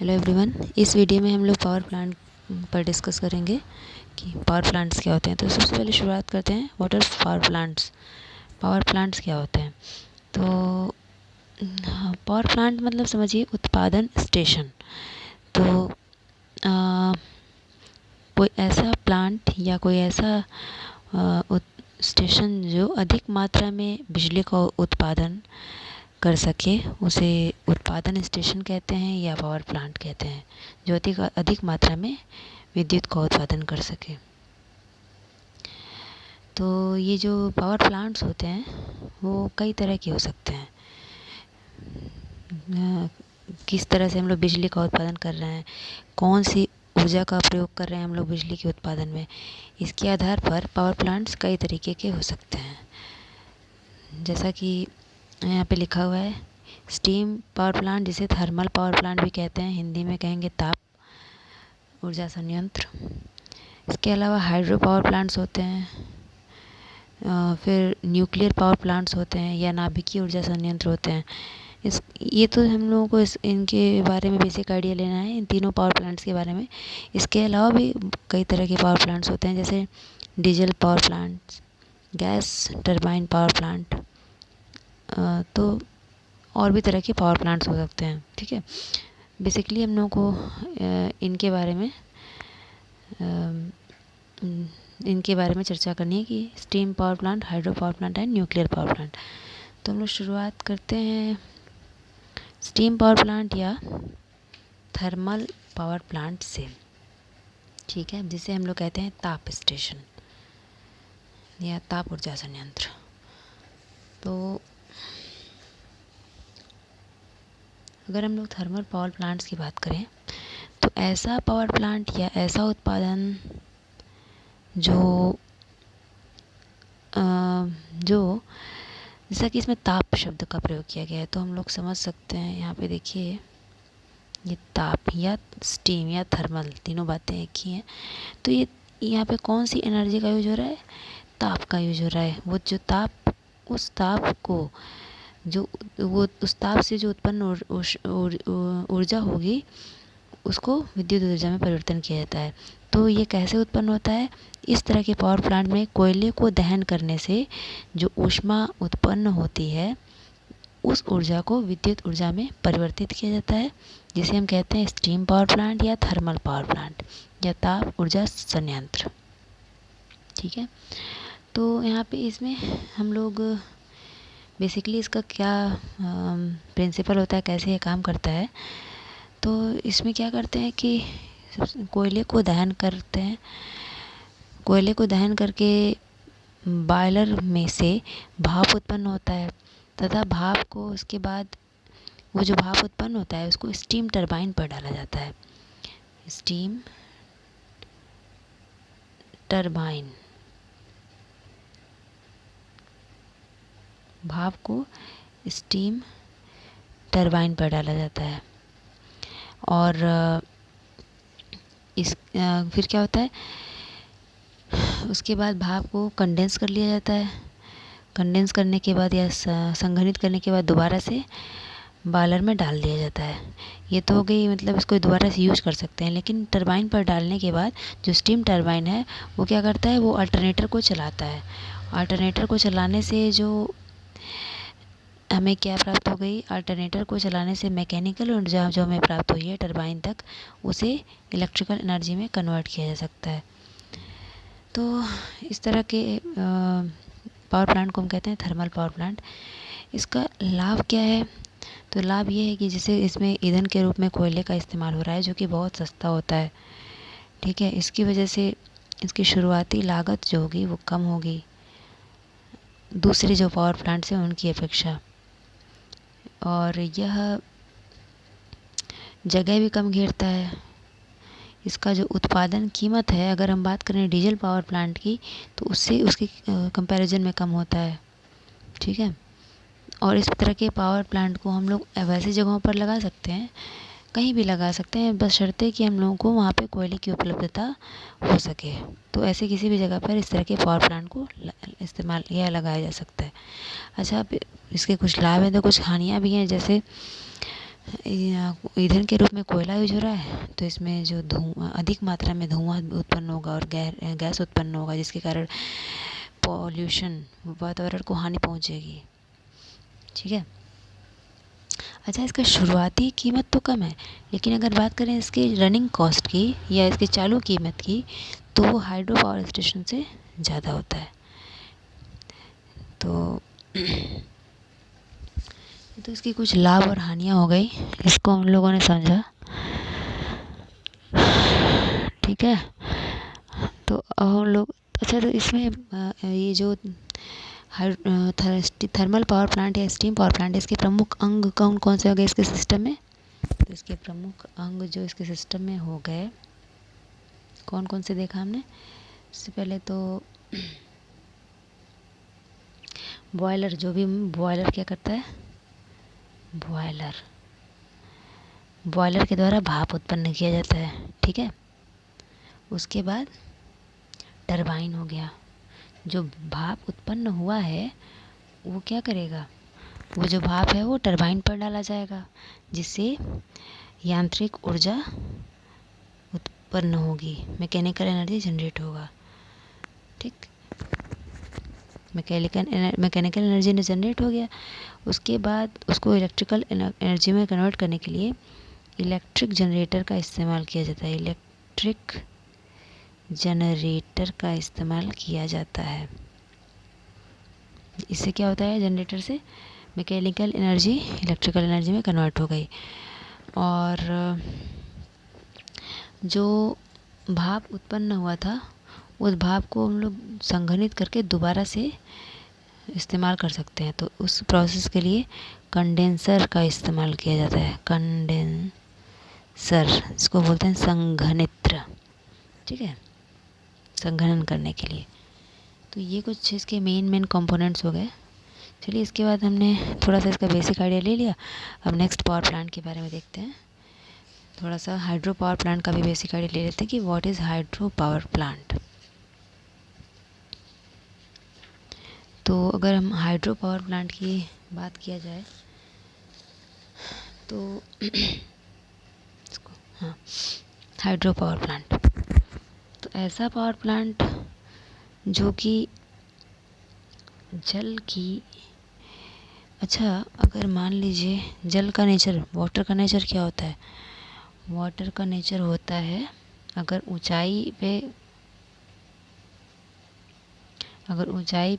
Hello everyone. इस video में हम लोग पावर प्लांट पर डिस्कस करेंगे कि पावर प्लांट्स क्या होते हैं। तो सबसे पहले शुरुआत करते हैं, what are power plants. Power plants क्या होते हैं? तो पावर प्लांट मतलब समझिए उत्पादन स्टेशन। तो कोई ऐसा प्लांट या कोई ऐसा स्टेशन जो अधिक मात्रा में बिजली का उत्पादन कर सके, उसे उत्पादन स्टेशन कहते हैं या पावर प्लांट कहते हैं, जो अधिक मात्रा में विद्युत का उत्पादन कर सके। तो ये जो पावर प्लांट्स होते हैं वो कई तरह के हो सकते हैं। किस तरह से हम लोग बिजली का उत्पादन कर रहे हैं, कौन सी ऊर्जा का प्रयोग कर रहे हैं हम लोग बिजली के उत्पादन में, इसके आधार पर पावर प्लांट्स कई तरीके के हो सकते हैं। जैसा कि यहाँ पे लिखा हुआ है, स्टीम पावर प्लांट, जिसे थर्मल पावर प्लांट भी कहते हैं, हिंदी में कहेंगे ताप ऊर्जा संयंत्र। इसके अलावा हाइड्रो पावर प्लांट्स होते हैं, फिर न्यूक्लियर पावर प्लांट्स होते हैं या नाभिकीय ऊर्जा संयंत्र होते हैं। ये तो हम लोगों को इनके बारे में बेसिक आइडिया लेना है, इन तीनों पावर प्लांट्स के बारे में। इसके अलावा भी कई तरह के पावर प्लांट्स होते हैं, जैसे diesel power plants, gas turbine power plant, तो और भी तरह के पावर प्लांट्स हो सकते हैं। ठीक है, बेसिकली हम लोगों को इनके बारे में चर्चा करनी है कि steam power plant, hydro power plant and nuclear power plant. तो हम लोग शुरुआत करते हैं स्टीम पावर प्लांट या थर्मल पावर प्लांट से। ठीक है, जिसे हम लोग कहते हैं ताप स्टेशन या ताप ऊर्जा संयंत्र। तो अगर हम लोग थर्मल पावर प्लांट्स की बात करें तो ऐसा पावर प्लांट या ऐसा उत्पादन जो जैसा कि इसमें ताप शब्द का प्रयोग किया गया है, तो हम लोग समझ सकते हैं। यहाँ पे देखिए, ये ताप या स्टीम या थर्मल, तीनों बातें एक ही हैं। तो ये यहाँ पे कौन सी एनर्जी का यूज हो रहा है? ताप का यूज हो रहा है। वो जो ताप, उस ताप को जो वो उस ताप से जो उत्पन्न ऊर्जा होगी, उसको विद्युत ऊर्जा में परिवर्तन किया जाता है। तो ये कैसे उत्पन्न होता है? इस तरह के पावर प्लांट में कोयले को दहन करने से जो ऊष्मा उत्पन्न होती है, उस ऊर्जा को विद्युत ऊर्जा में परिवर्तित किया जाता है, जिसे हम कहते हैं स्टीम पावर प्लांट या थर्मल पावर प्लांट या ताप ऊर्जा संयंत्र। ठीक है, तो यहाँ पे इसमें हम लोग बेसिकली इसका क्या प्रिंसिपल होता है, कैसे ये काम करता है। तो इसमें क्या करते हैं कि कोयले को दहन करते हैं। कोयले को दहन करके बॉयलर में से भाप उत्पन्न होता है, तथा भाप को उसके बाद वो जो भाप उत्पन्न होता है उसको स्टीम टरबाइन पर डाला जाता है। स्टीम टरबाइन, भाप को स्टीम टरबाइन पर डाला जाता है। और फिर क्या होता है, उसके बाद भाप को कंडेंस कर लिया जाता है। कंडेंस करने के बाद या संघनित करने के बाद दोबारा से बॉयलर में डाल दिया जाता है। ये तो हो गई, मतलब इसको दोबारा से यूज कर सकते हैं। लेकिन टरबाइन पर डालने के बाद जो स्टीम टरबाइन है वो क्या करता है, वो अल्टरनेटर को चलाता है। अल्टरनेटर को चलाने से जो हमें क्या प्राप्त हो गई, अल्टरनेटर को चलाने से मैकेनिकल ऊर्जा जो हमें प्राप्त हुई है टरबाइन तक, उसे इलेक्ट्रिकल एनर्जी में कन्वर्ट किया जा सकता है। तो इस तरह के पावर प्लांट को हम कहते हैं थर्मल पावर प्लांट। इसका लाभ क्या है? तो लाभ ये है कि जैसे इसमें ईंधन के रूप में कोयले का इस्तेमाल हो रहा है, जो कि बहुत सस्ता होता है। ठीक है, इसकी वजह से इसकी शुरुआती लागत जो होगी वो कम होगी दूसरे जो पावर प्लांट्स हैं उनकी अपेक्षा, और यह जगह भी कम घेरता है। इसका जो उत्पादन कीमत है, अगर हम बात करें डीजल पावर प्लांट की, तो उससे उसकी कंपैरिजन में कम होता है। ठीक है, और इस तरह के पावर प्लांट को हम लोग वैसी जगहों पर लगा सकते हैं, कहीं भी लगा सकते हैं, बशर्ते कि हम लोगों को वहाँ पे कोयले की उपलब्धता हो सके। तो ऐसे किसी भी जगह पर इस तरह के पावर प्लांट को इस्तेमाल या लगाया जा सकता है। अच्छा, अब इसके कुछ लाभ हैं तो कुछ हानियाँ भी हैं। जैसे ईंधन के रूप में कोयला यूज हो रहा है, तो इसमें जो धुआं, अधिक मात्रा में धुआं उत्पन्न होगा और गैस उत्पन्न होगा, जिसके कारण पॉल्यूशन, वातावरण को हानि पहुंचेगी। ठीक है। अच्छा, इसका शुरुआती कीमत तो कम है, लेकिन अगर बात करें इसके रनिंग कॉस्ट की या इसके चालू कीमत की, तो वो हाइड्रो पावर स्टेशन से ज़्यादा होता है। तो तो इसकी कुछ लाभ और हानियाँ हो गई, इसको हम लोगों ने समझा। ठीक है। तो अब हम लोग, अच्छा, तो इसमें ये जो थर्मल पावर प्लांट या स्टीम पावर प्लांट, इसके प्रमुख अंग कौन कौन से हो गए इसके सिस्टम में? तो इसके प्रमुख अंग जो इसके सिस्टम में हो गए, कौन कौन से देखा हमने? इससे पहले तो बॉयलर, जो भी बॉयलर क्या करता है, बॉयलर के द्वारा भाप उत्पन्न किया जाता है। ठीक है। उसके बाद टरबाइन हो गया, जो भाप उत्पन्न हुआ है वो क्या करेगा, वो जो भाप है वो टरबाइन पर डाला जाएगा, जिससे यांत्रिक ऊर्जा उत्पन्न होगी, मैकेनिकल एनर्जी जनरेट होगा। ठीक, मैकेनिकल एनर्जी ने जनरेट हो गया। उसके बाद उसको इलेक्ट्रिकल एनर्जी में कन्वर्ट करने के लिए इलेक्ट्रिक जनरेटर का इस्तेमाल किया जाता है। इलेक्ट्रिक जनरेटर का इस्तेमाल किया जाता है। इससे क्या होता है, जनरेटर से मैकेनिकल एनर्जी इलेक्ट्रिकल एनर्जी में कन्वर्ट हो गई। और जो भाप उत्पन्न हुआ था, उस भाप को हम लोग संघनित करके दोबारा से इस्तेमाल कर सकते हैं। तो उस प्रोसेस के लिए कंडेंसर का इस्तेमाल किया जाता है। कंडेंसर, इसको बोलते हैं संघनित्र। ठीक है, संघनन करने के लिए। तो ये कुछ इसके मेन कंपोनेंट्स हो गए। चलिए, इसके बाद हमने थोड़ा सा इसका बेसिक आइडिया ले लिया। अब नेक्स्ट पावर प्लांट के बारे में देखते हैं। थोड़ा सा हाइड्रो पावर प्लांट का भी बेसिक आइडिया ले लेते हैं कि what is hydro power plant. तो अगर हम हाइड्रो पावर प्लांट की बात किया जाए तो इसको, हाँ, हाइड्रो पावर प्लांट तो ऐसा पावर प्लांट जो कि जल की, अच्छा, अगर मान लीजिए जल का नेचर, वाटर का नेचर क्या होता है? वाटर का नेचर होता है, अगर ऊंचाई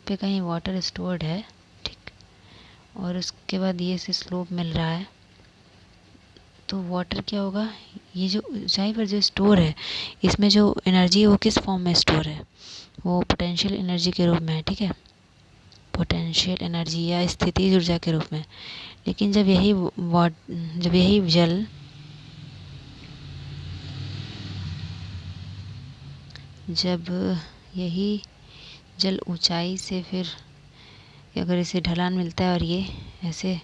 पे कहीं वाटर स्टोर्ड है, ठीक, और उसके बाद ये से स्लोप मिल रहा है, तो वाटर क्या होगा, ये जो ऊंचाई पर जो स्टोर है, इसमें जो एनर्जी है वो किस फॉर्म में स्टोर है? वो पोटेंशियल एनर्जी के रूप में है। ठीक है, पोटेंशियल एनर्जी या स्थितिज ऊर्जा के रूप में। लेकिन जब यही जल ऊंचाई से फिर अगर इसे ढलान मिलता है और ये ऐसे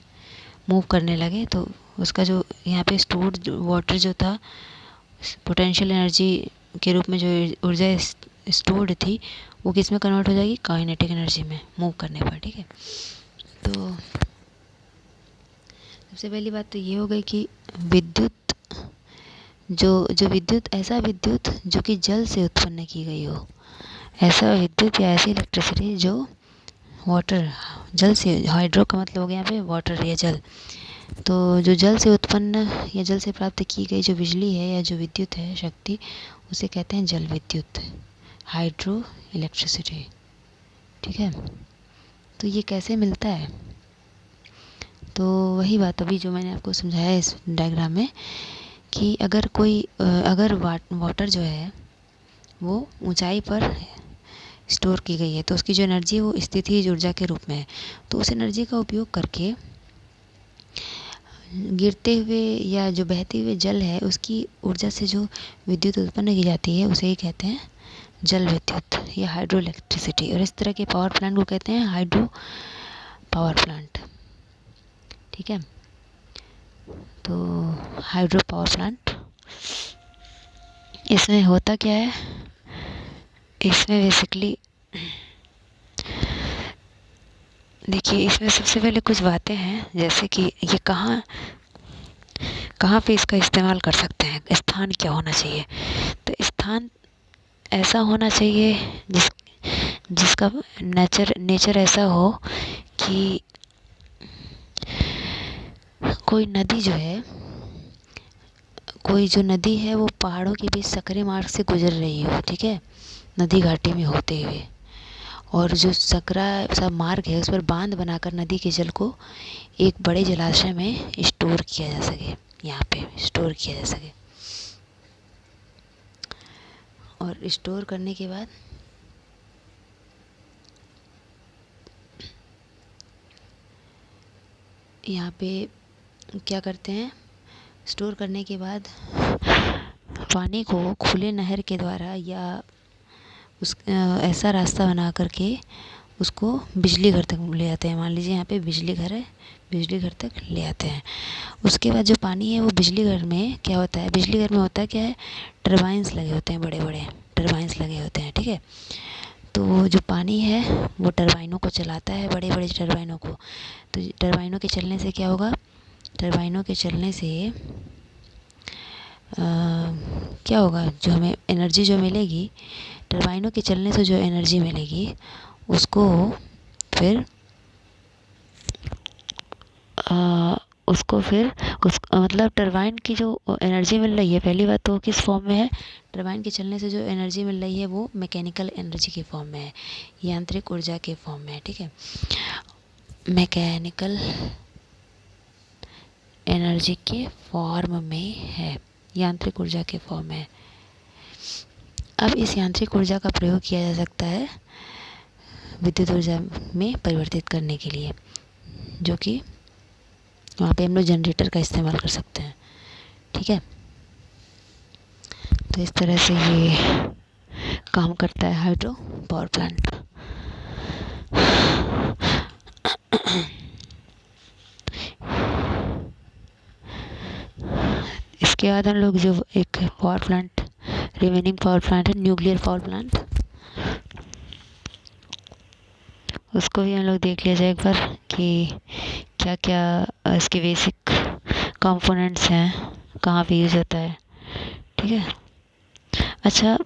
मूव करने लगे, तो उसका जो यहाँ पे स्टोर्ड वाटर जो था, पोटेंशियल एनर्जी के रूप में जो ऊर्जा स्टोर्ड थी, वो किस में कन्वर्ट हो जाएगी? काइनेटिक एनर्जी में, मूव करने पर। ठीक है। तो सबसे पहली बात तो ये हो गई कि विद्युत, जो विद्युत, ऐसा विद्युत जो कि जल से उत्पन्न की गई हो, ऐसा विद्युत या ऐसी इलेक्ट्रिसिटी जो वाटर, जल से, हाइड्रो का मतलब हो गया यहाँ पे वाटर या जल, तो जो जल से उत्पन्न या जल से प्राप्त की गई जो बिजली है या जो विद्युत है, शक्ति, उसे कहते हैं जल विद्युत, हाइड्रो इलेक्ट्रिसिटी। ठीक है। तो ये कैसे मिलता है? तो वही बात अभी जो मैंने आपको समझाया इस डायग्राम में, कि अगर वाटर जो है वो ऊंचाई पर स्टोर की गई है, तो उसकी जो एनर्जी है वो स्थितिज ऊर्जा के रूप में है। तो उस एनर्जी का उपयोग करके गिरते हुए या जो बहते हुए जल है, उसकी ऊर्जा से जो विद्युत उत्पन्न की जाती है, उसे ही कहते हैं जल विद्युत या हाइड्रो इलेक्ट्रिसिटी। और इस तरह के पावर प्लांट को कहते हैं हाइड्रो पावर प्लांट। ठीक है। तो हाइड्रो पावर प्लांट, इसमें होता क्या है, इसमें बेसिकली देखिए, इसमें सबसे पहले कुछ बातें हैं, जैसे कि ये कहाँ कहाँ पे इसका इस्तेमाल कर सकते हैं, स्थान क्या होना चाहिए। तो स्थान ऐसा होना चाहिए जिसका नेचर ऐसा हो कि कोई नदी जो है, कोई जो नदी है वो पहाड़ों के बीच सकरे मार्ग से गुजर रही हो, ठीक है, नदी घाटी में होते हुए, और जो सकरा सा मार्ग है उस पर बांध बनाकर नदी के जल को एक बड़े जलाशय में स्टोर किया जा सके, यहाँ पे स्टोर किया जा सके। और स्टोर करने के बाद यहाँ पे क्या करते हैं, स्टोर करने के बाद पानी को खुले नहर के द्वारा या ऐसा रास्ता बना करके उसको बिजली घर तक ले आते हैं। मान लीजिए यहाँ पे बिजली घर है, बिजली घर तक ले आते हैं। उसके बाद जो पानी है वो बिजली घर में क्या होता है, बिजली घर में होता है क्या है, टरबाइन्स लगे होते हैं, बड़े बड़े टरबाइन्स लगे होते हैं, ठीक है। तो जो पानी है वो टरबाइनों को चलाता है, बड़े बड़े टरबाइनों को। तो टरबाइनों के चलने से क्या होगा, टरबाइनों के चलने से क्या होगा, जो हमें एनर्जी जो मिलेगी, टरबाइनों के चलने से जो एनर्जी मिलेगी उसको फिर मतलब टरबाइन की जो एनर्जी मिल रही है, पहली बात तो किस फॉर्म में है, टरबाइन के चलने से जो एनर्जी मिल रही है वो मैकेनिकल एनर्जी के फॉर्म में है, यांत्रिक ऊर्जा के फॉर्म में है, ठीक है, मैकेनिकल एनर्जी के फॉर्म में है, यांत्रिक ऊर्जा के फॉर्म में है। अब इस यांत्रिक ऊर्जा का प्रयोग किया जा सकता है विद्युत ऊर्जा में परिवर्तित करने के लिए, जो कि वहाँ पे हम लोग जनरेटर का इस्तेमाल कर सकते हैं, ठीक है। तो इस तरह से ये काम करता है हाइड्रो पावर प्लांट। इसके बाद हम लोग जो एक power plant, remaining power plant है न्यूक्लियर पावर प्लांट, उसको भी हम लोग देख लिया जाए एक बार कि क्या क्या इसके बेसिक कंपोनेंट्स हैं, कहाँ पे यूज़ होता है, ठीक है। अच्छा,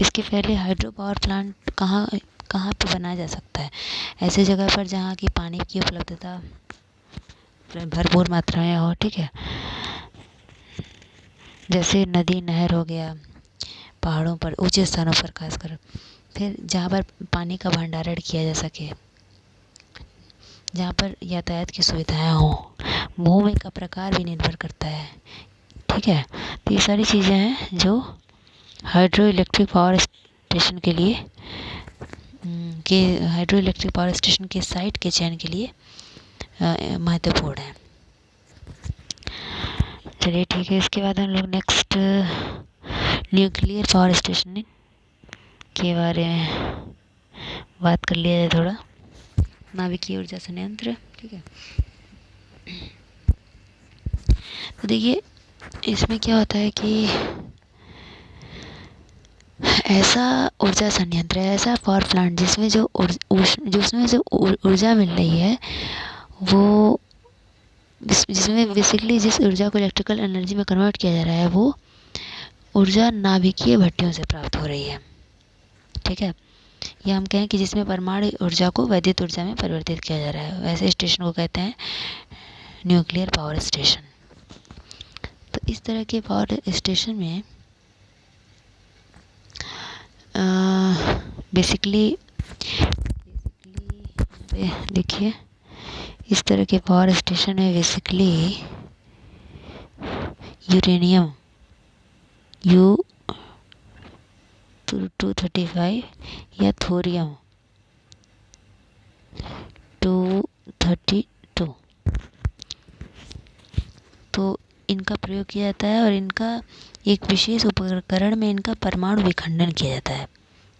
इसके पहले हाइड्रो पावर प्लांट कहाँ कहाँ पे बनाया जा सकता है, ऐसे जगह पर जहाँ की पानी की उपलब्धता भरपूर मात्रा में हो, ठीक है, जैसे नदी नहर हो गया, पहाड़ों पर, ऊंचे स्थानों पर खासकर, फिर जहाँ पर पानी का भंडारण किया जा सके, जहाँ पर यातायात की सुविधाएं हों, भूमि का प्रकार भी निर्भर करता है, ठीक है। तो ये सारी चीज़ें हैं जो हाइड्रो इलेक्ट्रिक पावर स्टेशन के लिए हाइड्रो इलेक्ट्रिक पावर स्टेशन के साइट के चयन के लिए महत्वपूर्ण है। चलिए ठीक है, इसके बाद हम लोग नेक्स्ट न्यूक्लियर पावर स्टेशन के बारे में बात कर लिया जाए थोड़ा, नाभिकीय ऊर्जा संयंत्र, ठीक है। तो देखिए इसमें क्या होता है कि ऐसा ऊर्जा संयंत्र है, ऐसा पावर प्लांट जिसमें उसमें जो ऊर्जा मिल रही है वो जिसमें बेसिकली जिस ऊर्जा को इलेक्ट्रिकल एनर्जी में कन्वर्ट किया जा रहा है वो ऊर्जा नाभिकीय भट्टियों से प्राप्त हो रही है, ठीक है। या हम कहें कि जिसमें परमाणु ऊर्जा को वैद्युत ऊर्जा में परिवर्तित किया जा रहा है, वैसे स्टेशन को कहते हैं न्यूक्लियर पावर स्टेशन। तो इस तरह के पावर स्टेशन में बेसिकली देखिए इस तरह के पावर स्टेशन में बेसिकली यूरेनियम U-235 या थोरियम 232, तो इनका प्रयोग किया जाता है और इनका एक विशेष उपकरण में इनका परमाणु विखंडन किया जाता है,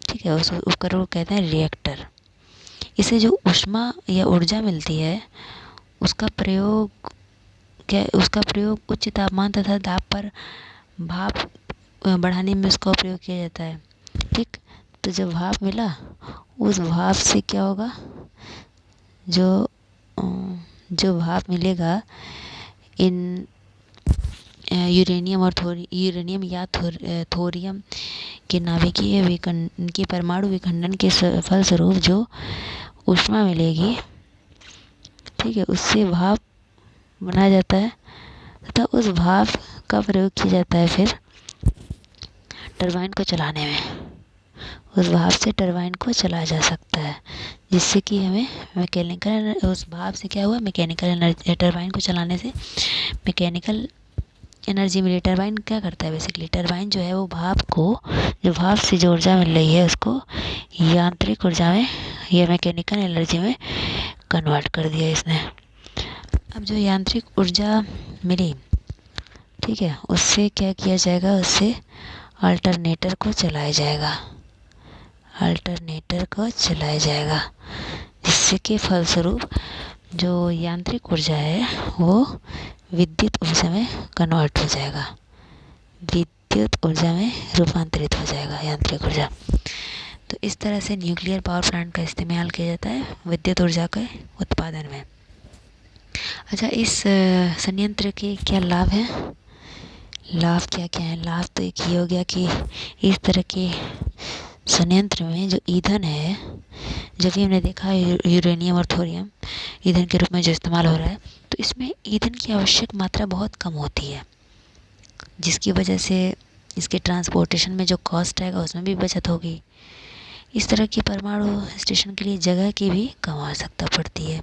ठीक है। उस उपकरण को कहते हैं रिएक्टर। इसे जो ऊष्मा या ऊर्जा मिलती है उसका प्रयोग उच्च तापमान तथा दाब पर भाप बढ़ाने में उसका प्रयोग किया जाता है, ठीक। तो जब भाप मिला उस भाप से क्या होगा, जो भाप मिलेगा इन यूरेनियम या थोरियम के नाभिकीय के परमाणु विखंडन के फलस्वरूप जो ऊष्मा मिलेगी, ठीक है, उससे भाप बनाया जाता है तथा उस भाप का प्रयोग किया जाता है फिर टरबाइन को चलाने में। उस भाप से टरबाइन को चलाया जा सकता है, जिससे कि हमें उस भाप से क्या हुआ, मैकेनिकल एनर्जी, टरबाइन को चलाने से मैकेनिकल एनर्जी मिली। टरबाइन क्या करता है बेसिकली, टरबाइन जो है वो जो भाप से जो ऊर्जा मिल रही है उसको यांत्रिक ऊर्जा में या मैकेनिकल एनर्जी में कन्वर्ट कर दिया इसने। अब जो यांत्रिक ऊर्जा मिली, ठीक है, उससे क्या किया जाएगा, उससे अल्टरनेटर को चलाया जाएगा, जिससे कि फलस्वरूप जो यांत्रिक ऊर्जा है वो विद्युत ऊर्जा में कन्वर्ट हो जाएगा, विद्युत ऊर्जा में रूपांतरित हो जाएगा यांत्रिक ऊर्जा। तो इस तरह से न्यूक्लियर पावर प्लांट का इस्तेमाल किया जाता है विद्युत ऊर्जा के उत्पादन में। अच्छा, इस संयंत्र के क्या लाभ हैं? लाभ क्या क्या है? लाभ तो एक ही हो गया कि इस तरह के संयंत्र में जो ईंधन है, जब भी हमने देखा है यूरेनियम और थोरियम ईंधन के रूप में जो इस्तेमाल हो रहा है, तो इसमें ईंधन की आवश्यक मात्रा बहुत कम होती है, जिसकी वजह से इसके ट्रांसपोर्टेशन में जो कॉस्ट आएगा उसमें भी बचत होगी। इस तरह की परमाणु स्टेशन के लिए जगह की भी कम आवश्यकता पड़ती है,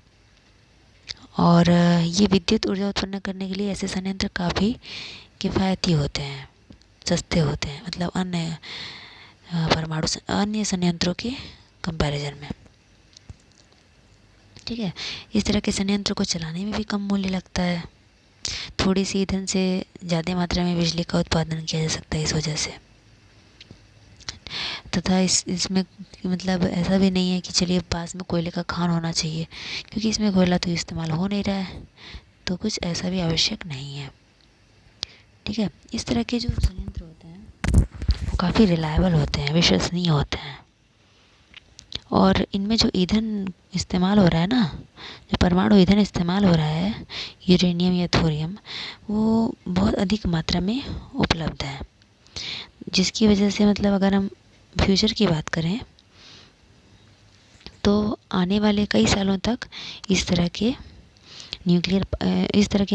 और ये विद्युत ऊर्जा उत्पन्न करने के लिए ऐसे संयंत्र काफ़ी किफ़ायती होते हैं, सस्ते होते हैं, मतलब अन्य संयंत्रों के कंपैरिजन में, ठीक है। इस तरह के संयंत्र को चलाने में भी कम मूल्य लगता है, थोड़ी सी ईंधन से ज़्यादा मात्रा में बिजली का उत्पादन किया जा सकता है इस वजह से। तथा इसमें मतलब ऐसा भी नहीं है कि चलिए पास में कोयले का खान होना चाहिए, क्योंकि इसमें कोयला तो इस्तेमाल हो नहीं रहा है, तो कुछ ऐसा भी आवश्यक नहीं है, ठीक है। इस तरह के जो संयंत्र होते हैं वो काफ़ी रिलायबल होते हैं, विश्वसनीय होते हैं, और इनमें जो ईंधन इस्तेमाल हो रहा है ना, जो परमाणु ईंधन इस्तेमाल हो रहा है यूरेनियम या थोरियम, वो बहुत अधिक मात्रा में उपलब्ध है, जिसकी वजह से मतलब अगर हम फ्यूचर की बात करें तो आने वाले कई सालों तक इस तरह के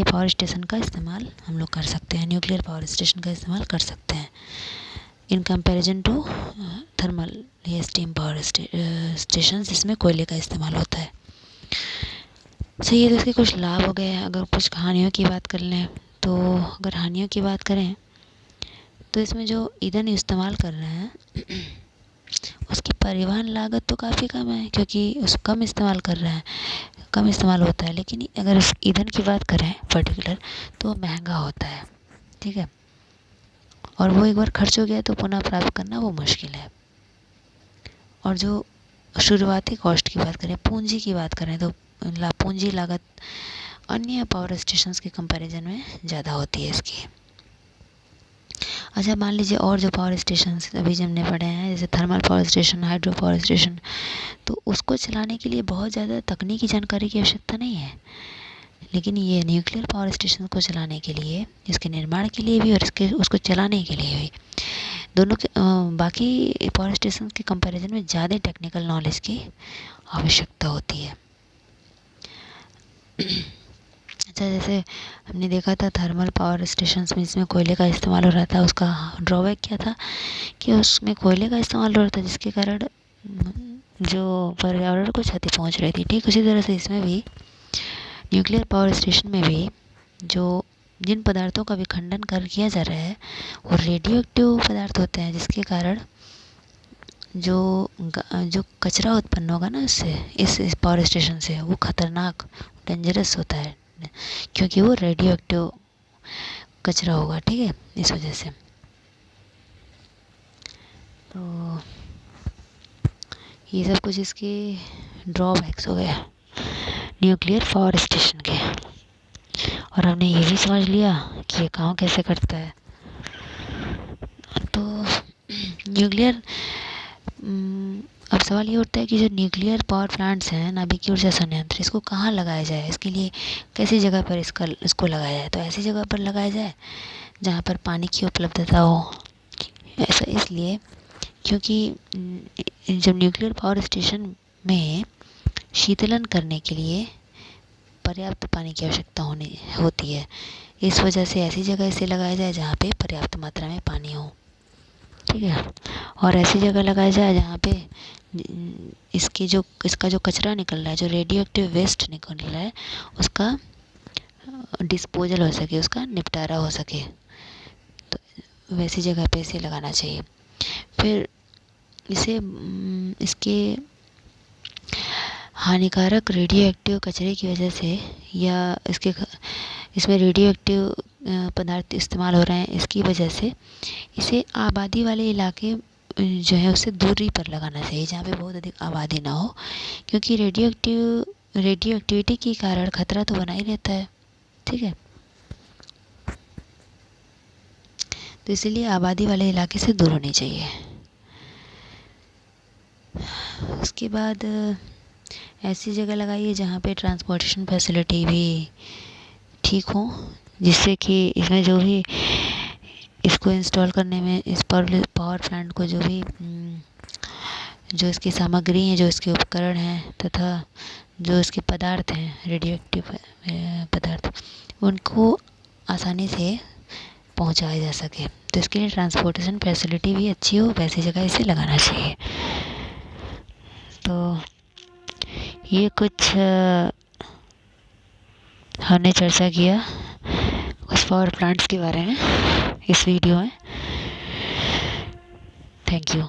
पावर स्टेशन का इस्तेमाल हम लोग कर सकते हैं, न्यूक्लियर पावर स्टेशन का इस्तेमाल कर सकते हैं इन कंपैरिजन टू थर्मल या स्टीम पावर स्टेशन जिसमें कोयले का इस्तेमाल होता है। सही है, तो इसके कुछ लाभ हो गए। अगर कुछ हानियों की बात कर लें तो अगर हानियों की बात करें तो इसमें जो ईंधन इस्तेमाल कर रहे हैं उसकी परिवहन लागत तो काफ़ी कम है, क्योंकि उस कम इस्तेमाल कर रहे हैं, कम इस्तेमाल होता है। लेकिन अगर उस ईंधन की बात करें पर्टिकुलर तो महंगा होता है, ठीक है, और वो एक बार खर्च हो गया तो पुनः प्राप्त करना वो मुश्किल है। और जो शुरुआती कॉस्ट की बात करें, पूंजी की बात करें तो पूंजी लागत अन्य पावर स्टेशंस के कंपैरिजन में ज़्यादा होती है इसकी। अच्छा, मान लीजिए और जो पावर स्टेशन अभी हमने पढ़े हैं जैसे thermal power station, hydro power station, तो उसको चलाने के लिए बहुत ज़्यादा तकनीकी जानकारी की आवश्यकता नहीं है, लेकिन ये न्यूक्लियर पावर स्टेशन को चलाने के लिए, इसके निर्माण के लिए भी और उसको चलाने के लिए भी, दोनों के बाकी पावर स्टेशन के कंपैरिजन में ज़्यादा टेक्निकल नॉलेज की आवश्यकता होती है। अच्छा, जैसे हमने देखा था थर्मल पावर स्टेशंस में जिसमें कोयले का इस्तेमाल हो रहा था, उसका ड्रॉबैक क्या था कि उसमें कोयले का इस्तेमाल हो रहा था जिसके कारण जो पर्यावरण को क्षति पहुंच रही थी। ठीक उसी तरह से इसमें भी न्यूक्लियर पावर स्टेशन में भी जिन पदार्थों का विखंडन किया जा रहा है वो रेडियो एक्टिव पदार्थ होते हैं, जिसके कारण जो कचरा उत्पन्न होगा ना इससे, इस पावर स्टेशन से, वो खतरनाक डेंजरस होता है, क्योंकि वो रेडियो एक्टिव कचरा होगा, ठीक है, इस वजह से। तो ये सब कुछ इसके ड्रॉबैक्स हो गए न्यूक्लियर पावर स्टेशन के। और हमने ये भी समझ लिया कि ये काम कैसे करता है। तो न्यूक्लियर अब सवाल ये उठता है कि जो न्यूक्लियर पावर प्लांट्स हैं, नाभिकीय ऊर्जा संयंत्र, इसको कहाँ लगाया जाए, इसके लिए कैसी जगह पर इसको लगाया जाए। तो ऐसी जगह पर लगाया जाए जहाँ पर पानी की उपलब्धता हो। ऐसा इसलिए क्योंकि जब न्यूक्लियर पावर स्टेशन में शीतलन करने के लिए पर्याप्त पानी की आवश्यकता होती है। इस वजह से ऐसी जगह इसे लगाया जाए जहाँ पे पर्याप्त मात्रा में पानी हो, ठीक है। और ऐसी जगह लगाया जाए जहाँ पे इसका जो कचरा निकल रहा है, जो रेडियो एक्टिव वेस्ट निकल रहा है, उसका डिस्पोजल हो सके, उसका निपटारा हो सके। तो वैसी जगह पे इसे लगाना चाहिए। फिर इसके हानिकारक रेडियो एक्टिव कचरे की वजह से या इसमें रेडियो एक्टिव पदार्थ इस्तेमाल हो रहे हैं, इसकी वजह से इसे आबादी वाले इलाके जो है उससे दूरी पर लगाना चाहिए, जहाँ पे बहुत अधिक आबादी ना हो, क्योंकि रेडियो एक्टिविटी के कारण खतरा तो बना ही रहता है, ठीक है। तो इसीलिए आबादी वाले इलाके से दूर होनी चाहिए। उसके बाद ऐसी जगह लगाइए जहाँ पे ट्रांसपोर्टेशन फैसिलिटी भी ठीक हो, जिससे कि इसमें जो भी इसको इंस्टॉल करने में, इस पावर प्लांट को जो इसकी सामग्री है, जो इसके उपकरण हैं, तथा जो इसके पदार्थ हैं, रेडियो एक्टिव पदार्थ, उनको आसानी से पहुंचाया जा सके। तो इसके लिए ट्रांसपोर्टेशन फैसिलिटी भी अच्छी हो, वैसी जगह इसे लगाना चाहिए। तो ये कुछ हमने चर्चा किया कुछ पावर प्लांट्स के बारे में इस वीडियो में। Thank you.